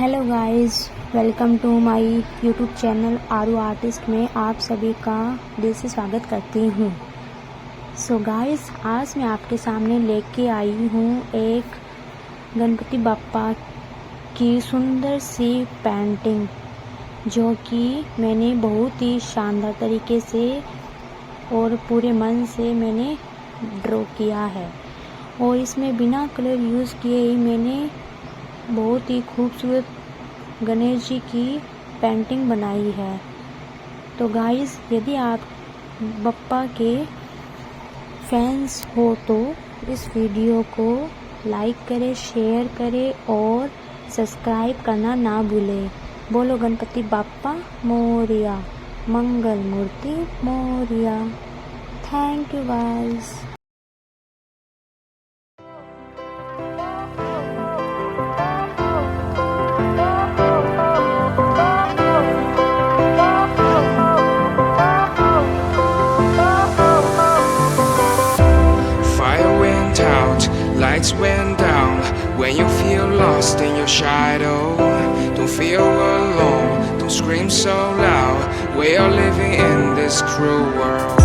Hello guys, welcome to my YouTube channel Aaru artist में आप सभी का दिल से स्वागत करती हूँ। सो गाइस, आज मैं आपके सामने लेके आई हूँ एक गणपति बप्पा की सुंदर सी पेंटिंग, जो कि मैंने बहुत ही शानदार तरीके से और पूरे मन से मैंने ड्रॉ किया है। और इसमें बिना कलर यूज़ किए ही मैंने बहुत ही खूबसूरत गणेश जी की पेंटिंग बनाई है। तो गाइस, यदि आप बप्पा के फैंस हो तो इस वीडियो को लाइक करें, शेयर करें और सब्सक्राइब करना ना भूलें। बोलो Ganpati Bappa Morya, Mangal Murti Morya. Thank you guys. Lights went down when you feel lost in your shadow. Don't feel alone, don't scream so loud. We are living in this cruel world.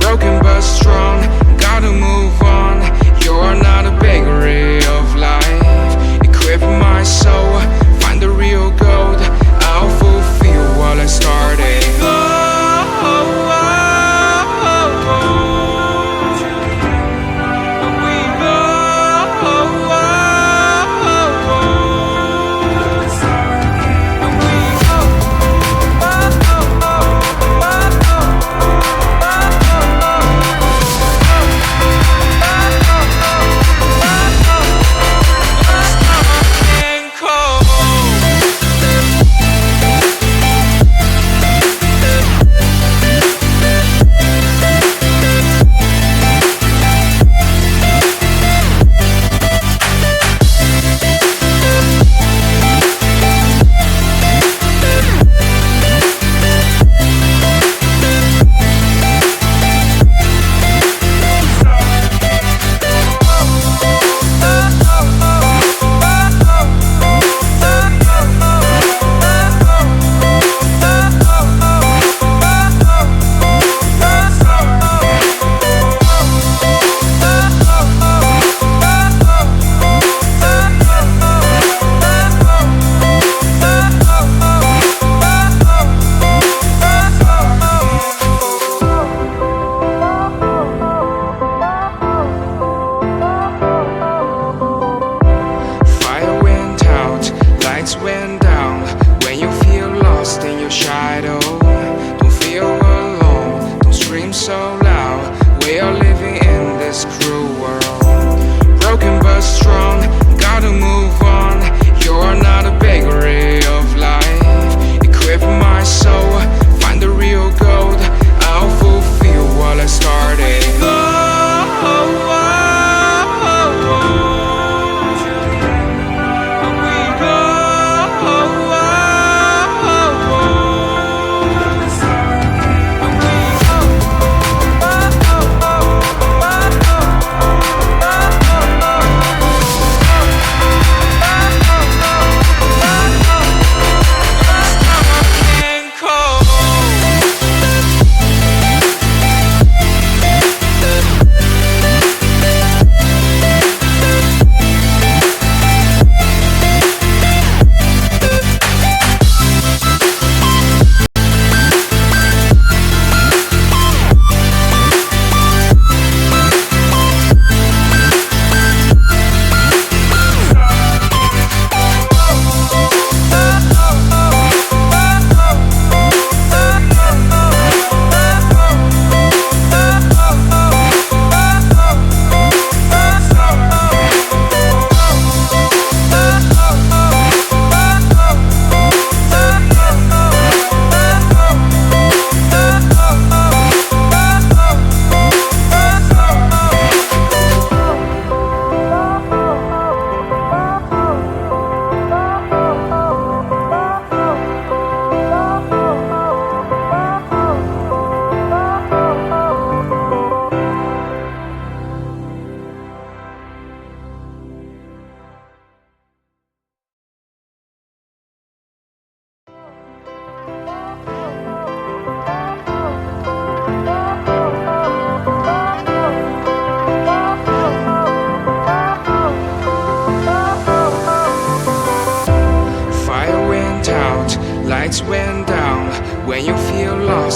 Broken but strong, gotta move on. You're not a bakery of life. Equip my soul, find the real gold. I'll fulfill what I started.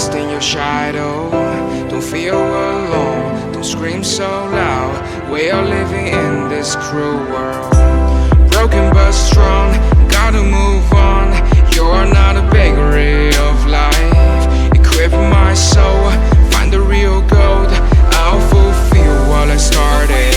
lost in your shadow. Don't feel alone, don't scream so loud. We are living in this cruel world. Broken but strong, gotta move on. You're not a bakery of life. Equip my soul, find the real gold. I'll fulfill what I started.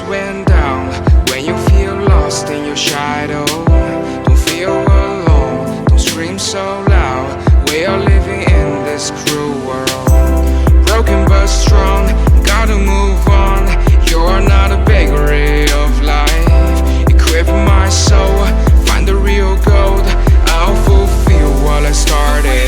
Went down when you feel lost in your shadow. Don't feel alone, don't scream so loud. We are living in this cruel world. Broken but strong, gotta move on. You're not a bakery of life. Equip my soul, find the real gold. I'll fulfill what I started.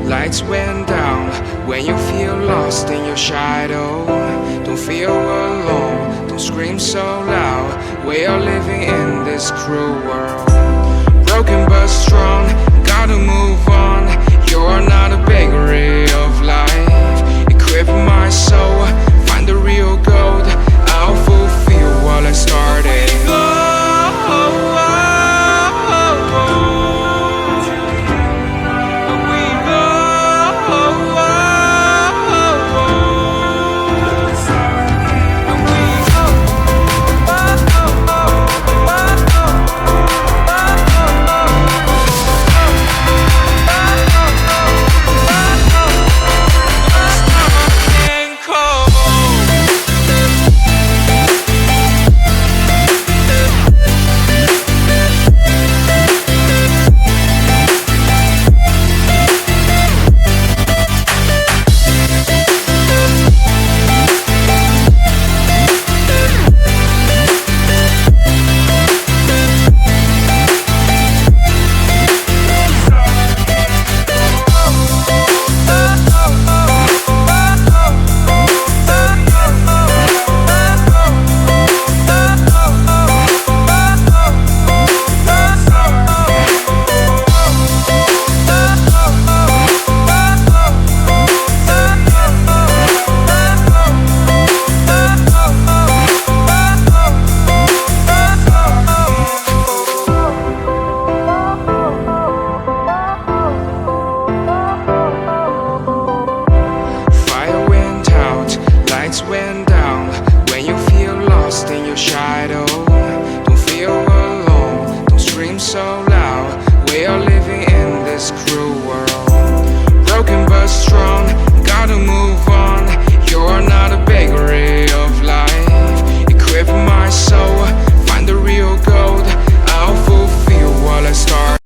Lights went down when you feel lost in your shadow. Don't feel alone, don't scream so loud. We are living in this cruel world. Broken but strong, gotta move on.